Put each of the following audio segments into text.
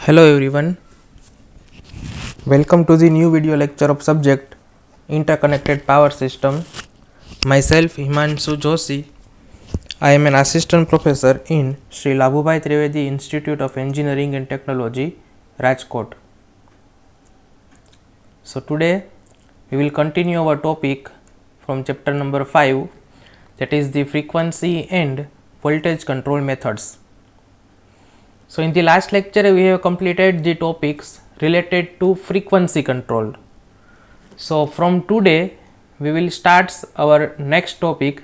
Hello everyone, welcome to the new video lecture of subject Interconnected Power System. Myself Himanshu Joshi. I am an assistant professor in Sri Labhubhai Trivedi Institute of Engineering and Technology, Rajkot. So today we will continue our topic from chapter number 5, that is the frequency and voltage control methods. So in the last lecture we have completed the topics related to frequency control. So from today we will start our next topic,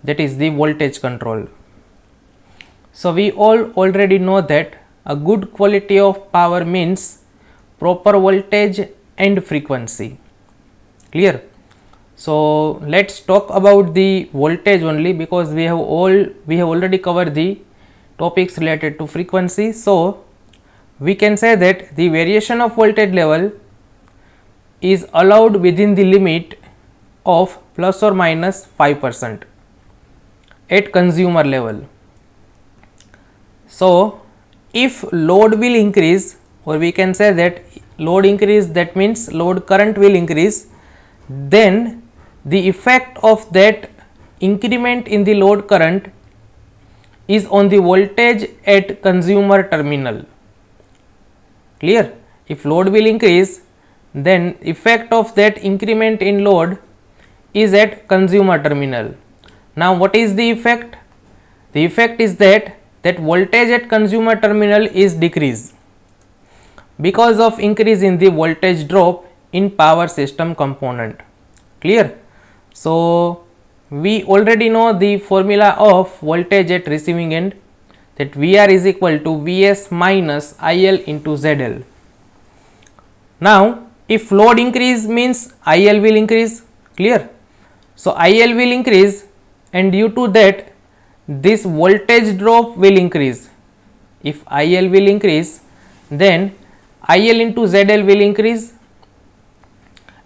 that is the voltage control. So we all already know that a good quality of power means proper voltage and frequency. Clear? So let's talk about the voltage only, because we have already covered the topics related to frequency. So we can say that the variation of voltage level is allowed within the limit of plus or minus 5% at consumer level. So if load will increase, or we can say that load increase, that means load current will increase, then the effect of that increment in the load current is on the voltage at consumer terminal. Clear? If load will increase, then effect of that increment in load is at consumer terminal. Now what is the effect? The effect is that voltage at consumer terminal is decrease because of increase in the voltage drop in power system component. Clear? So we already know the formula of voltage at receiving end, that VR is equal to Vs minus IL into ZL. Now if load increase means IL will increase. Clear? So IL will increase, and due to that this voltage drop will increase. If IL will increase, then IL into ZL will increase,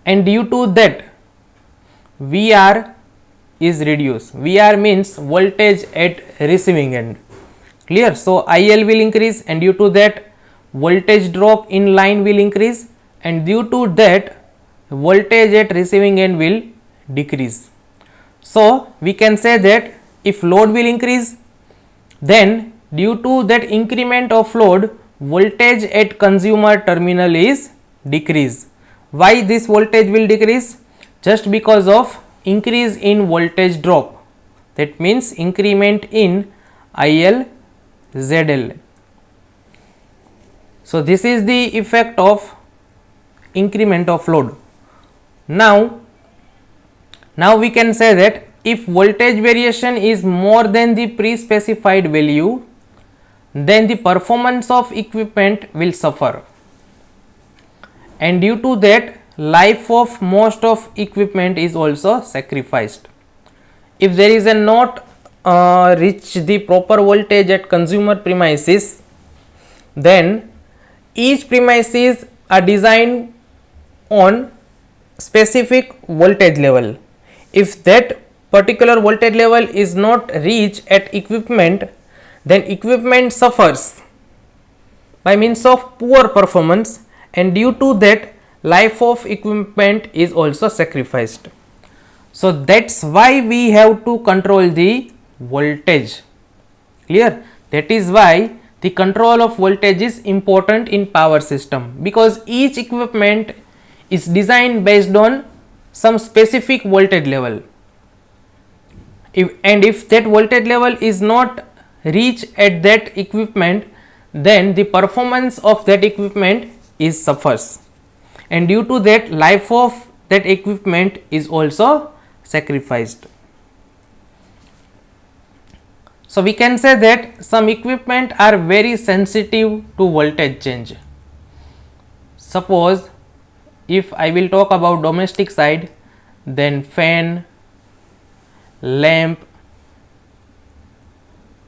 and due to that VR is reduced. VR means voltage at receiving end. Clear? So IL will increase, and due to that voltage drop in line will increase, and due to that voltage at receiving end will decrease. So we can say that if load will increase, then due to that increment of load, voltage at consumer terminal is decrease. Why this voltage will decrease? Just because of increase in voltage drop, that means increment in IL ZL. So this is the effect of increment of load. Now we can say that if voltage variation is more than the pre-specified value, then the performance of equipment will suffer, and due to that life of most of equipment is also sacrificed. If there is a not reach the proper voltage at consumer premises, then each premises are designed on specific voltage level. If that particular voltage level is not reached at equipment, then equipment suffers by means of poor performance, and due to that life of equipment is also sacrificed. So that's why we have to control the voltage. Clear? That is why the control of voltage is important in power system, because each equipment is designed based on some specific voltage level. If that voltage level is not reached at that equipment, then the performance of that equipment is suffers, and due to that life of that equipment is also sacrificed. So we can say that some equipment are very sensitive to voltage change. Suppose if I will talk about domestic side, then fan, lamp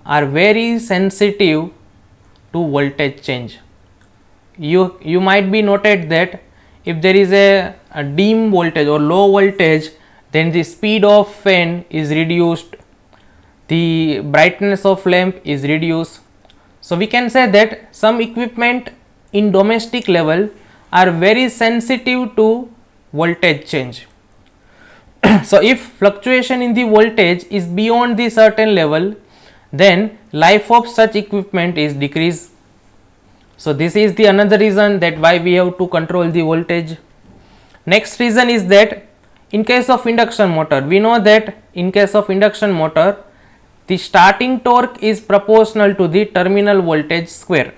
are very sensitive to voltage change. You might be noted that if there is a dim voltage or low voltage, then the speed of fan is reduced, the brightness of lamp is reduced. So we can say that some equipment in domestic level are very sensitive to voltage change. So if fluctuation in the voltage is beyond the certain level, then life of such equipment is decreased. So this is the another reason that why we have to control the voltage. Next reason is that in case of induction motor, we know that in case of induction motor, the starting torque is proportional to the terminal voltage square.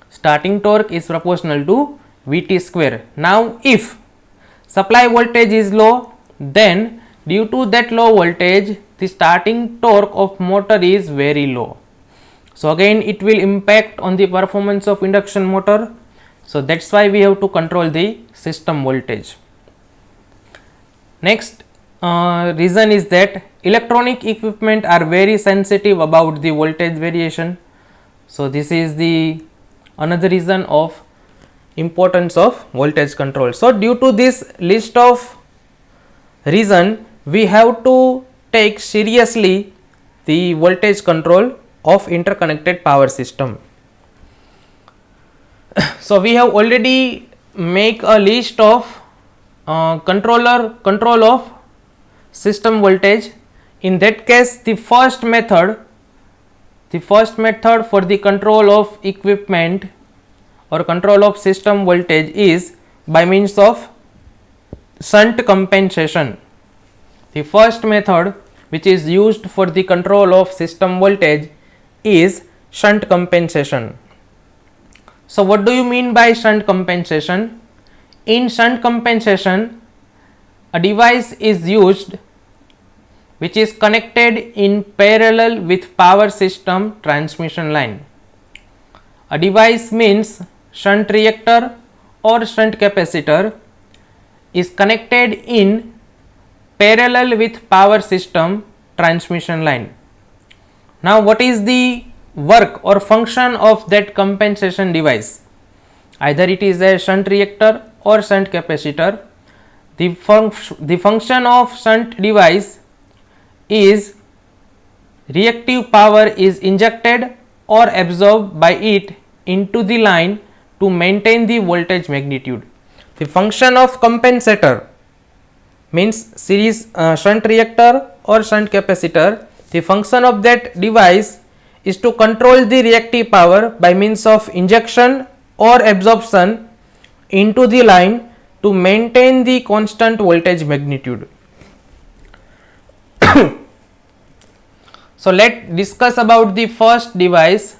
Starting torque is proportional to Vt square. Now if supply voltage is low, then due to that low voltage, the starting torque of motor is very low. So again it will impact on the performance of induction motor. So that's why we have to control the system voltage. Next reason is that electronic equipment are very sensitive about the voltage variation. So this is the another reason of importance of voltage control. So due to this list of reason, we have to take seriously the voltage control of interconnected power system. So we have already make a list of control of system voltage. In that case, the first method for the control of equipment or control of system voltage is by means of shunt compensation. The first method which is used for the control of system voltage is shunt compensation. So what do you mean by shunt compensation? In shunt compensation, a device is used which is connected in parallel with power system transmission line. A device means shunt reactor or shunt capacitor is connected in parallel with power system transmission line. Now what is the work or function of that compensation device? Either it is a shunt reactor or shunt capacitor. The function of shunt device is reactive power is injected or absorbed by it into the line to maintain the voltage magnitude. The function of compensator means series shunt reactor or shunt capacitor. The function of that device is to control the reactive power by means of injection or absorption into the line to maintain the constant voltage magnitude. So let's discuss about the first device,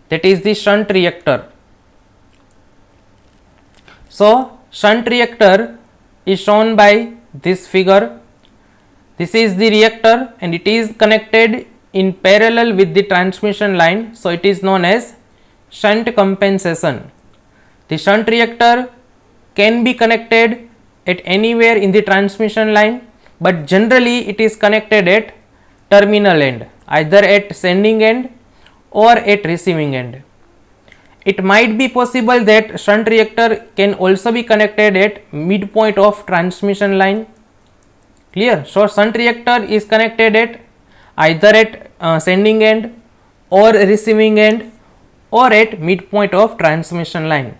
that is the shunt reactor. So shunt reactor is shown by this figure. This is the reactor and it is connected in parallel with the transmission line. So it is known as shunt compensation. The shunt reactor can be connected at anywhere in the transmission line, but generally it is connected at terminal end, either at sending end or at receiving end. It might be possible that shunt reactor can also be connected at midpoint of transmission line. Clear? So shunt reactor is connected at either at sending end or receiving end or at midpoint of transmission line.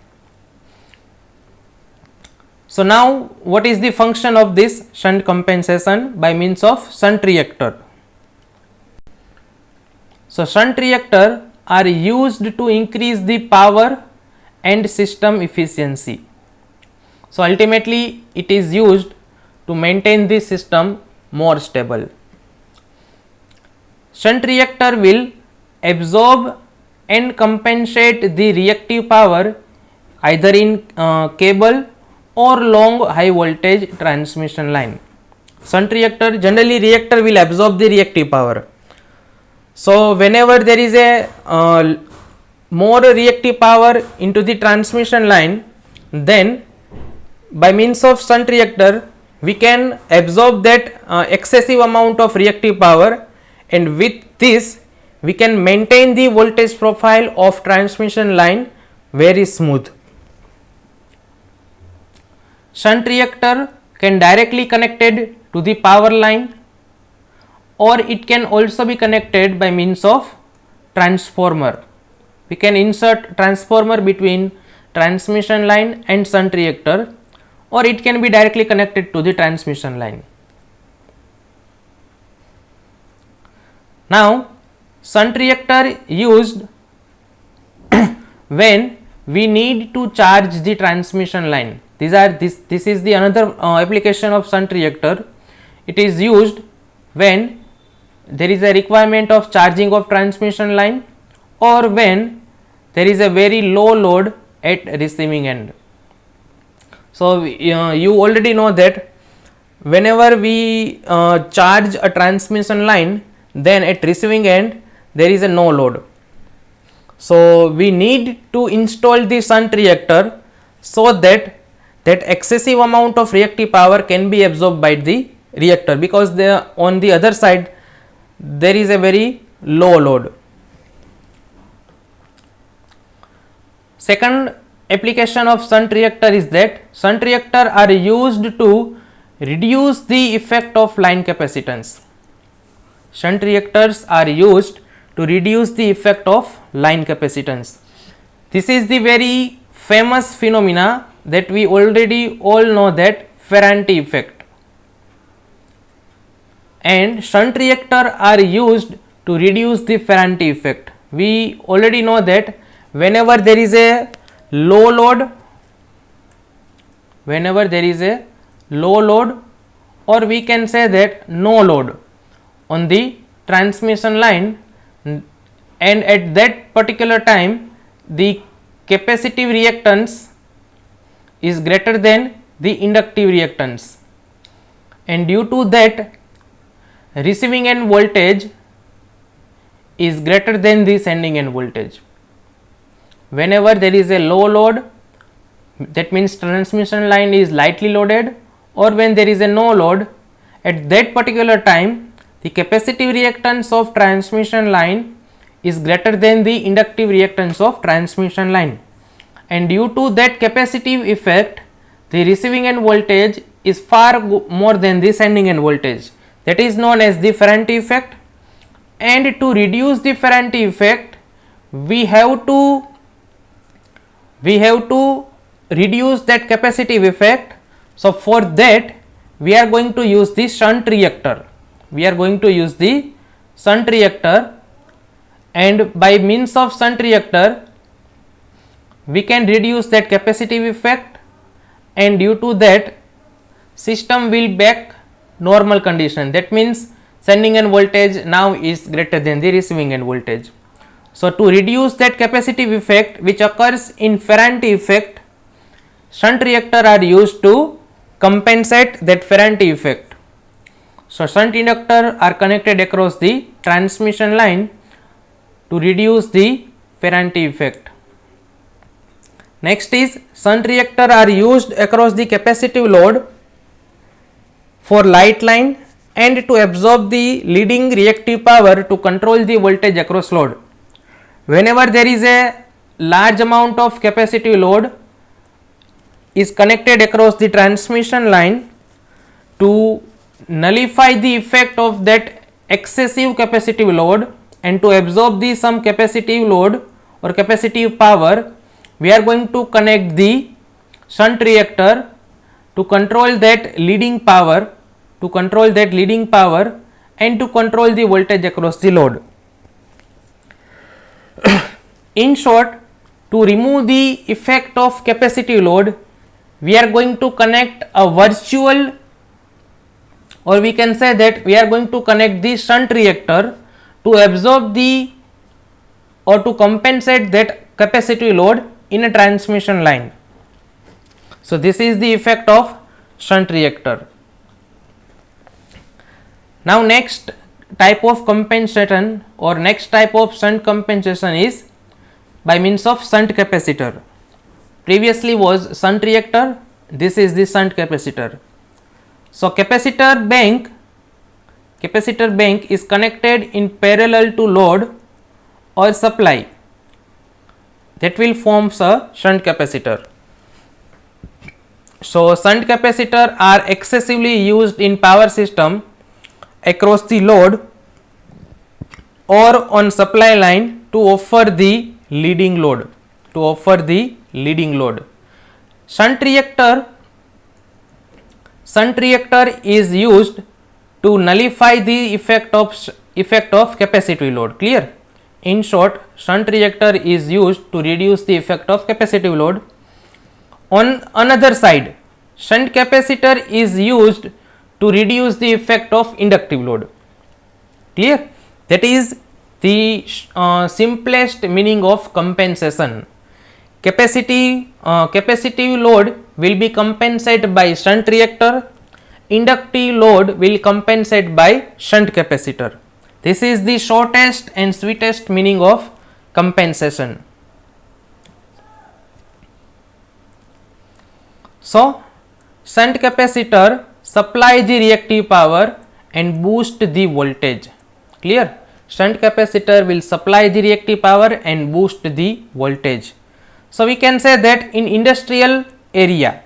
So now what is the function of this shunt compensation by means of shunt reactor? So shunt reactor are used to increase the power and system efficiency. So ultimately it is used to maintain the system more stable. Shunt reactor will absorb and compensate the reactive power either in cable or long high voltage transmission line. Shunt reactor, generally reactor will absorb the reactive power. So whenever there is a more reactive power into the transmission line, then by means of shunt reactor we can absorb that excessive amount of reactive power, and with this we can maintain the voltage profile of transmission line very smooth. Shunt reactor can directly connected to the power line, or it can also be connected by means of transformer. we can insert transformer between transmission line and shunt reactor, or it can be directly connected to the transmission line. Now, shunt reactor used when we need to charge the transmission line. This is the another application of shunt reactor. It is used when there is a requirement of charging of transmission line, or when there is a very low load at receiving end. So, you already know that whenever we charge a transmission line, then at receiving end there is a no load. So, we need to install the shunt reactor so that excessive amount of reactive power can be absorbed by the reactor, because on the other side there is a very low load. Second application of shunt reactor is that shunt reactor are used to reduce the effect of line capacitance. Shunt reactors are used to reduce the effect of line capacitance. This is the very famous phenomena that we already all know, that Ferranti effect. And shunt reactor are used to reduce the Ferranti effect. We already know that whenever there is a low load, or we can say that no load on the transmission line, and at that particular time the capacitive reactance is greater than the inductive reactance, and due to that receiving end voltage is greater than the sending end voltage. Whenever there is a low load, that means transmission line is lightly loaded, or when there is a no load, at that particular time the capacitive reactance of transmission line is greater than the inductive reactance of transmission line, and due to that capacitive effect the receiving end voltage is far more than the sending end voltage. That is known as the Ferranti effect. And to reduce the Ferranti effect, we have to reduce that capacitive effect. So, for that we are going to use the shunt reactor. And by means of shunt reactor we can reduce that capacitive effect, and due to that system will back normal condition. That means sending end voltage now is greater than the receiving end voltage. So, to reduce that capacitive effect which occurs in Ferranti effect, shunt reactor are used to compensate that Ferranti effect. So, shunt inductor are connected across the transmission line to reduce the Ferranti effect. Next is shunt reactor are used across the capacitive load for light line and to absorb the leading reactive power to control the voltage across load. Whenever there is a large amount of capacitive load is connected across the transmission line, to nullify the effect of that excessive capacitive load and to absorb the some capacitive load or capacitive power, we are going to connect the shunt reactor to control that leading power, and to control the voltage across the load. In short, to remove the effect of capacitive load, we are going to connect a virtual, or we can say that we are going to connect the shunt reactor to absorb the or to compensate that capacitive load in a transmission line. So, this is the effect of shunt reactor. Now, next type of compensation or next type of shunt compensation is by means of shunt capacitor. Previously was shunt reactor, this is the shunt capacitor. So, capacitor bank is connected in parallel to load or supply, that will form a shunt capacitor. So, shunt capacitor are excessively used in power system across the load or on supply line to offer the leading load, to offer the leading load. Shunt reactor is used to nullify the effect of capacitive load. Clear? In short, shunt reactor is used to reduce the effect of capacitive load. On another side, shunt capacitor is used to reduce the effect of inductive load. Clear? That is the simplest meaning of compensation. Capacitive load will be compensated by shunt reactor, inductive load will compensate by shunt capacitor. This is the shortest and sweetest meaning of compensation. So, shunt capacitor supply the reactive power and boost the voltage. Clear? Shunt capacitor will supply the reactive power and boost the voltage. So, we can say that in industrial area,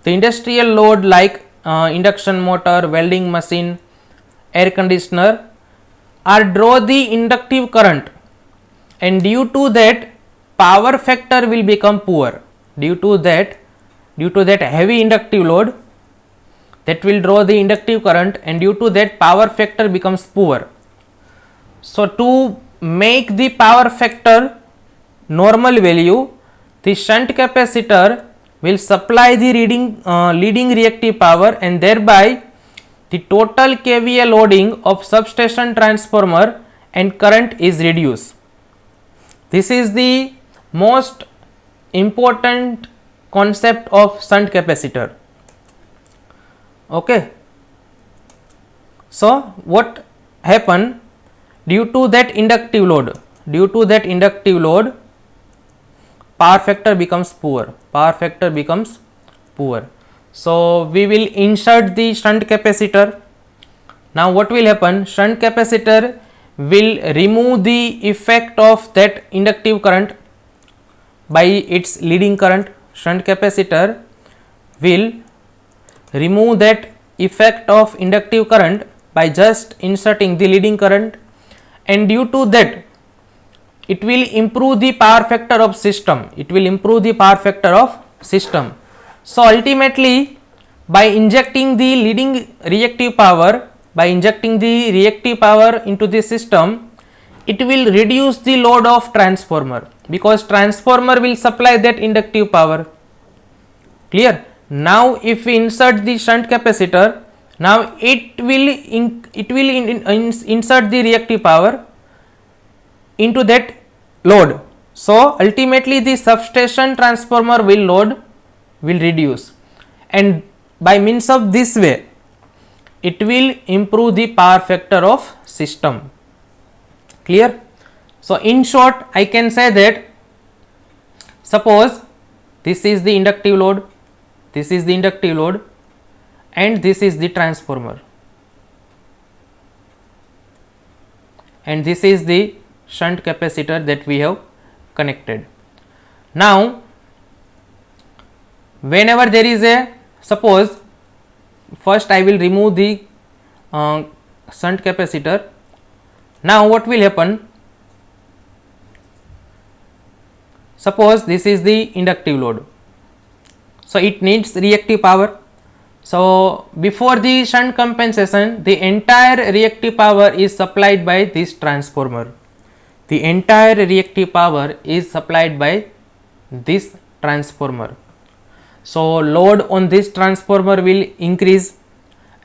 the industrial load like induction motor, welding machine, air conditioner are draw the inductive current, and due to that power factor will become poor. Due to that heavy inductive load that will draw the inductive current, and due to that power factor becomes poor. So, to make the power factor normal value, the shunt capacitor will supply the leading reactive power, and thereby the total kVA loading of substation transformer and current is reduced. This is the most important concept of shunt capacitor. Okay. So, what happen? Due to that inductive load, power factor becomes poor. So, we will insert the shunt capacitor. Now, what will happen? Shunt capacitor will remove the effect of that inductive current by its leading current. Shunt capacitor will remove that effect of inductive current by just inserting the leading current, and due to that it will improve the power factor of system. So, ultimately by injecting the leading reactive power, into the system, it will reduce the load of transformer, because transformer will supply that inductive power. Clear? Now, if we insert the shunt capacitor, now it will insert the reactive power into that load. So, ultimately the substation transformer load will reduce, and by means of this way it will improve the power factor of system. Clear? So, in short, I can say that suppose this is the inductive load, and this is the transformer, and this is the shunt capacitor that we have connected. Now, whenever there is a, suppose first I will remove the shunt capacitor. Now, what will happen? Suppose this is the inductive load, so it needs reactive power. So, before the shunt compensation, the entire reactive power is supplied by this transformer. So, load on this transformer will increase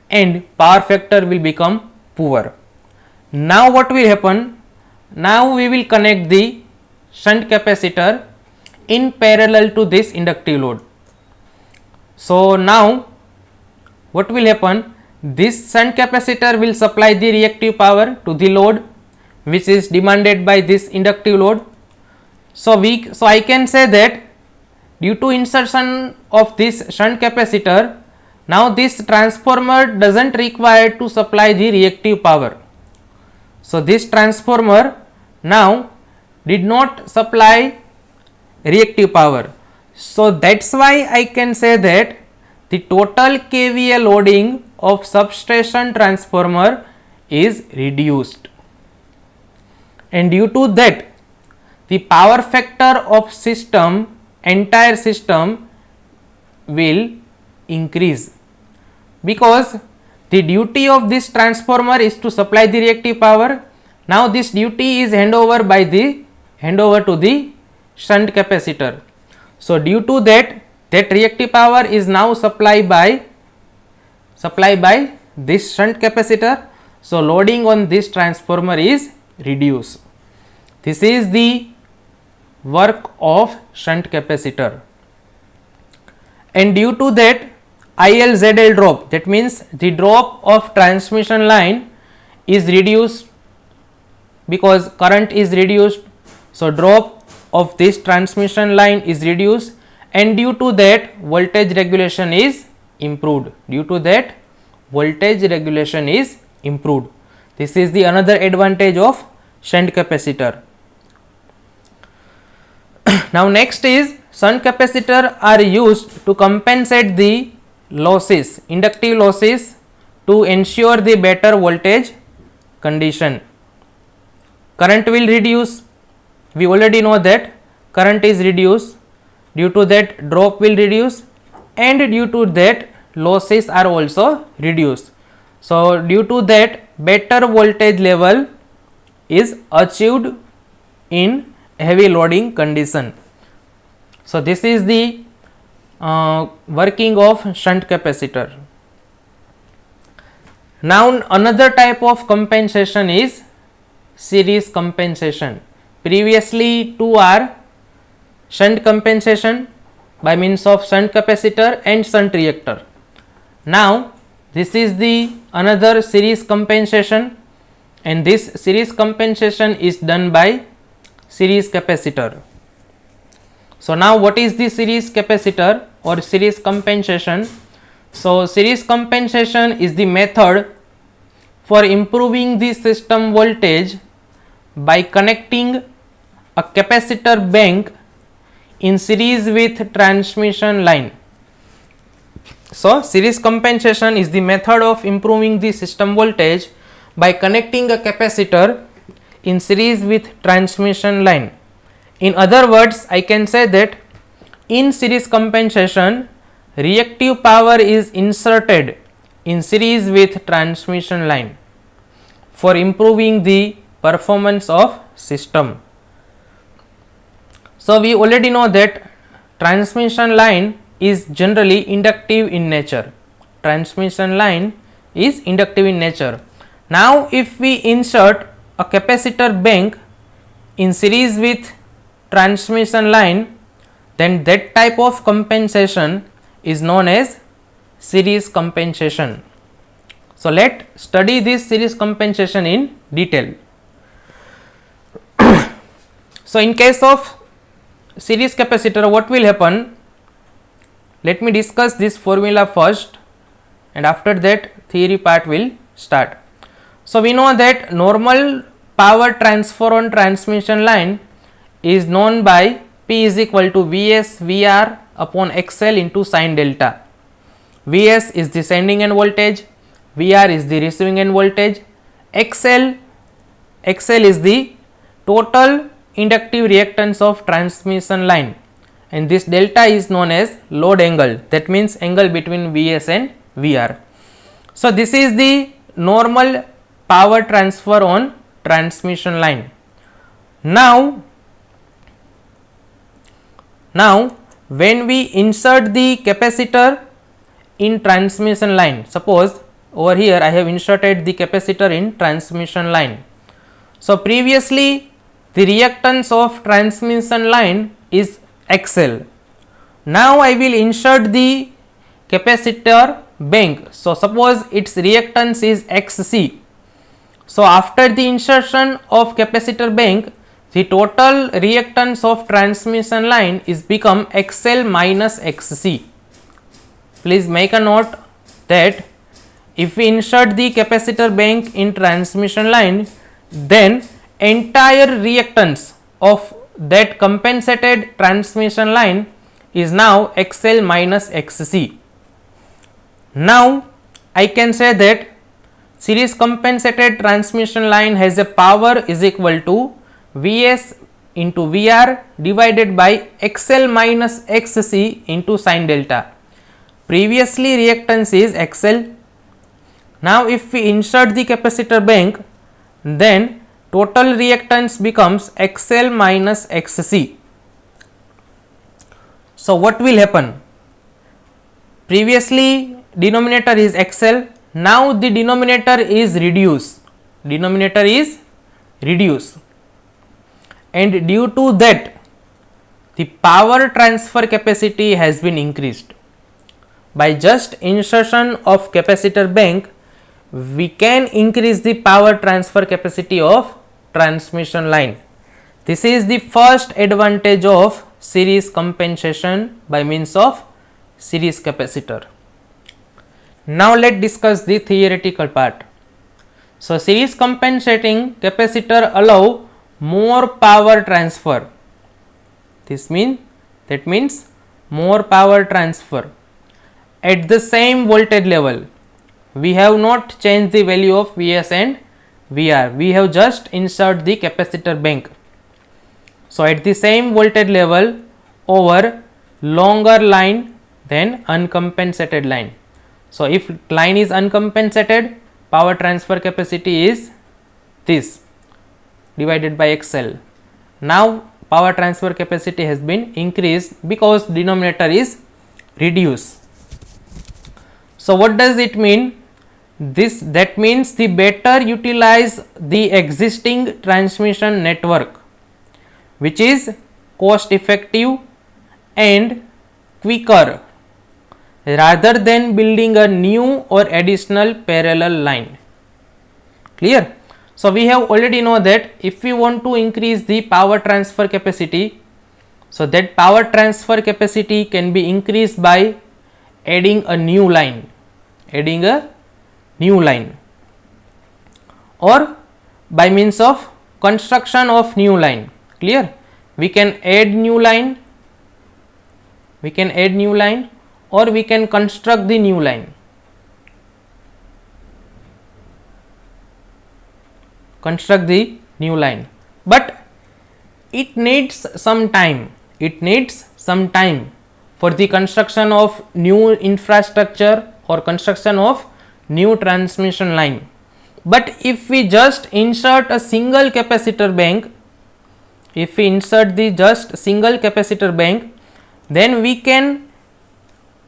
and power factor will become poor. Now, what will happen? Now, we will connect the shunt capacitor in parallel to this inductive load. So, now what will happen? This shunt capacitor will supply the reactive power to the load which is demanded by this inductive load. So, I can say that due to insertion of this shunt capacitor, now this transformer does not require to supply the reactive power. So, this transformer now did not supply reactive power. So, that is why I can say that the total kVA loading of substation transformer is reduced, and due to that the power factor of system, entire system will increase, because the duty of this transformer is to supply the reactive power. Now this duty is hand over to the shunt capacitor. So due to that reactive power is now supplied by this shunt capacitor. So loading on this transformer is reduced. This is the work of shunt capacitor, and due to that IL/ZL drop, that means the drop of transmission line is reduced because current is reduced. So drop of this transmission line is reduced, and due to that voltage regulation is improved. This is the another advantage of shunt capacitor. Now next is, shunt capacitor are used to compensate the losses, inductive losses, to ensure the better voltage condition. Current will reduce, we already know that current is reduced, due to that drop will reduce, and due to that losses are also reduced. So due to that better voltage level is achieved in heavy loading condition. So this is the working of shunt capacitor. Now another type of compensation is series compensation. Previously two are shunt compensation by means of shunt capacitor and shunt reactor. Now this is the another series compensation, and this series compensation is done by series capacitor. So now what is the series capacitor or series compensation? So series compensation is the method for improving the system voltage by connecting a capacitor bank in series with transmission line. So series compensation is the method of improving the system voltage by connecting a capacitor in series with transmission line. In other words, I can say that in series compensation, reactive power is inserted in series with transmission line for improving the performance of system. So we already know that transmission line is generally inductive in nature. Now if we insert a capacitor bank in series with transmission line, then that type of compensation is known as series compensation. So let's study this series compensation in detail. So in case of series capacitor, what will happen? Let me discuss this formula first, and after that theory part will start. So we know that normal power transfer on transmission line is known by P is equal to Vs Vr upon XL into sin delta. Vs is the sending end voltage, Vr is the receiving end voltage, XL is the total inductive reactance of transmission line, and this delta is known as load angle, that means angle between Vs and Vr. So this is the normal power transfer on transmission line. Now when we insert the capacitor in transmission line, suppose over here I have inserted the capacitor in transmission line. So previously the reactance of transmission line is XL. Now I will insert the capacitor bank. So suppose its reactance is XC. So after the insertion of capacitor bank, the total reactance of transmission line is become XL minus XC. Please make a note that if we insert the capacitor bank in transmission line, then entire reactance of that compensated transmission line is now XL minus XC. Now I can say that series compensated transmission line has a power is equal to Vs into VR divided by XL minus XC into sin delta. Previously reactance is XL. Now if we insert the capacitor bank, then total reactance becomes XL minus XC. So what will happen? Previously denominator is XL, now the denominator is reduced. Denominator is reduced, and due to that the power transfer capacity has been increased. By just insertion of capacitor bank, we can increase the power transfer capacity of transmission line. This is the first advantage of series compensation by means of series capacitor. Now let discuss the theoretical part. So series compensating capacitor allow more power transfer. That means more power transfer at the same voltage level. We have not changed the value of Vs and Vr. We have just insert the capacitor bank. So at the same voltage level over longer line than uncompensated line. So if line is uncompensated, power transfer capacity is this divided by XL. Now power transfer capacity has been increased because denominator is reduced. So what does it mean? That means the better utilize the existing transmission network, which is cost effective and quicker rather than building a new or additional parallel line. Clear? So we have already know that if we want to increase the power transfer capacity, so that power transfer capacity can be increased by adding a new line, or by means of construction of new line. Clear? We can add new line, or we can construct the new line. But it needs some time. For the construction of new infrastructure or construction of new transmission line. But if we just insert a single capacitor bank, then we can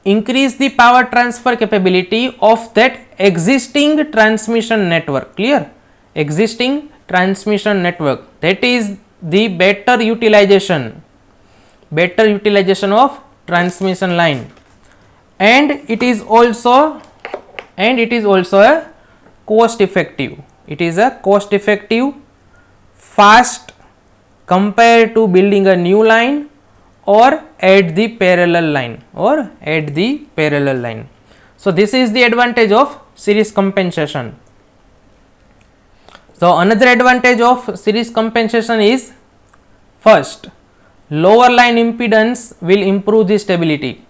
increase the power transfer capability of that existing transmission network. Clear? Existing transmission network, that is the better utilization of transmission line, and it is also a cost effective. It is a cost effective, fast compared to building a new line or add the parallel line. So this is the advantage of series compensation. So another advantage of series compensation is, first, lower line impedance will improve the stability.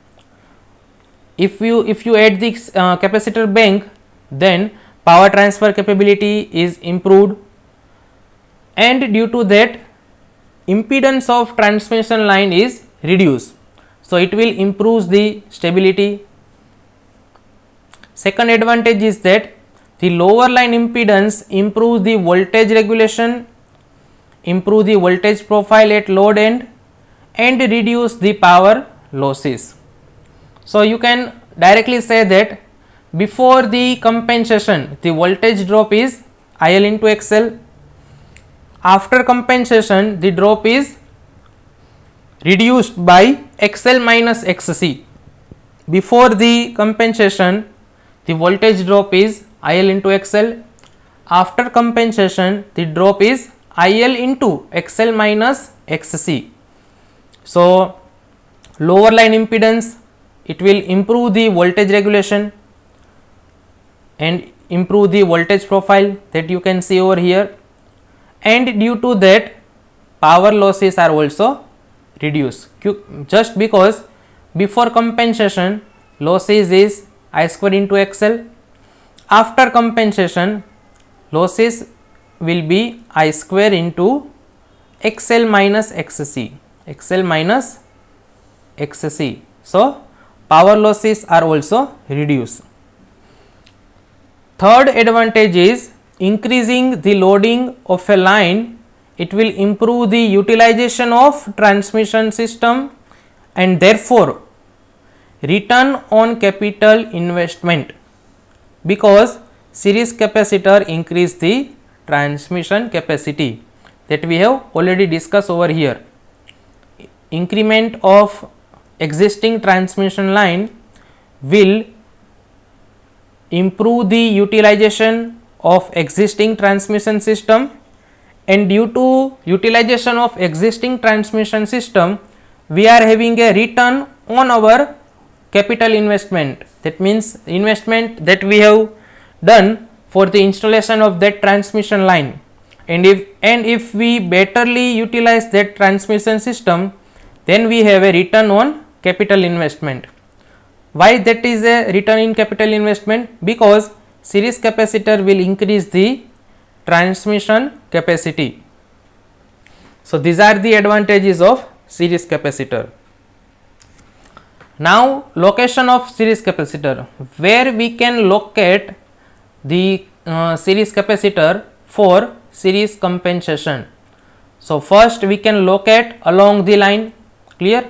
If you add the capacitor bank, then power transfer capability is improved, and due to that impedance of transmission line is reduced. So it will improve the stability. Second advantage is that the lower line impedance improves the voltage regulation, improve the voltage profile at load end, and reduce the power losses. So you can directly say that before the compensation the voltage drop is IL into XL. After compensation the drop is reduced by XL minus XC. Before the compensation the voltage drop is IL into XL. After compensation the drop is IL into XL minus XC. So lower line impedance, it will improve the voltage regulation and improve the voltage profile that you can see over here, and due to that power losses are also reduced, just because before compensation losses is I square into XL. After compensation losses will be I square into XL minus XC, XL minus XC. So, power losses are also reduced. Third advantage is increasing the loading of a line. It will improve the utilization of transmission system and therefore return on capital investment, because series capacitor increase the transmission capacity, that we have already discussed over here. Increment of existing transmission line will improve the utilization of existing transmission system, and due to utilization of existing transmission system we are having a return on our capital investment. That means investment that we have done for the installation of that transmission line, and if we betterly utilize that transmission system, then we have a return on capital investment. Why that is a return in capital investment? Because series capacitor will increase the transmission capacity. So these are the advantages of series capacitor. Now location of series capacitor, where we can locate the series capacitor for series compensation. So first we can locate along the line, clear.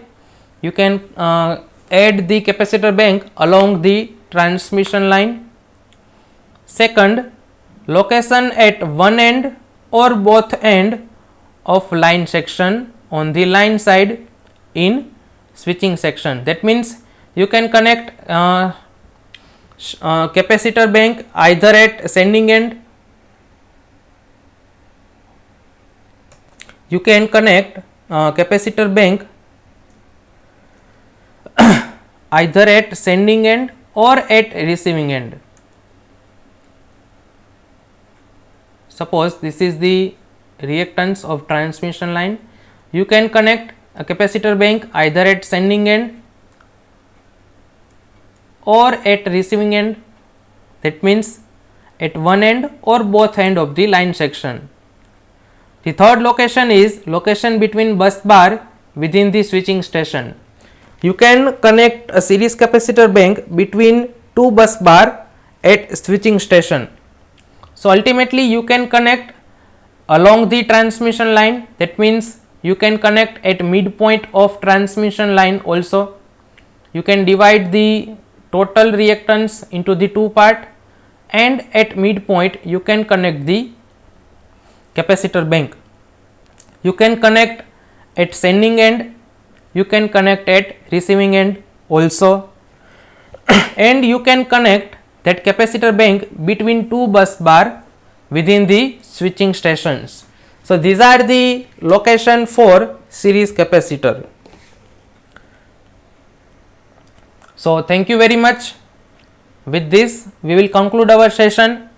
You can add the capacitor bank along the transmission line. Second, location at one end or both end of line section on the line side in switching section. That means you can connect capacitor bank either at sending end, you can connect capacitor bank either at sending end or at receiving end. Suppose this is the reactance of transmission line, you can connect a capacitor bank either at sending end or at receiving end, that means at one end or both end of the line section. The third location is location between bus bar within the switching station. You can connect a series capacitor bank between two bus bar at switching station. So ultimately you can connect along the transmission line, that means you can connect at midpoint of transmission line also. You can divide the total reactance into the two part, and at midpoint you can connect the capacitor bank. You can connect at sending end, you can connect at receiving end also, and you can connect that capacitor bank between two bus bar within the switching stations. So these are the location for series capacitor. So thank you very much. With this we will conclude our session.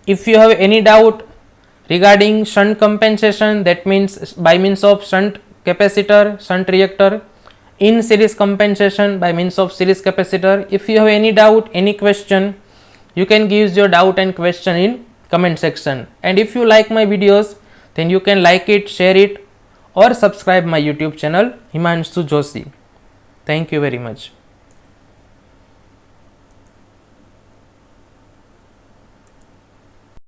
If you have any doubt regarding shunt compensation, that means by means of shunt capacitor, shunt reactor, in series compensation by means of series capacitor, if you have any doubt, any question, you can give your doubt and question in comment section. And if you like my videos, then you can like it, share it, or subscribe my YouTube channel Himanshu Joshi. Thank you very much.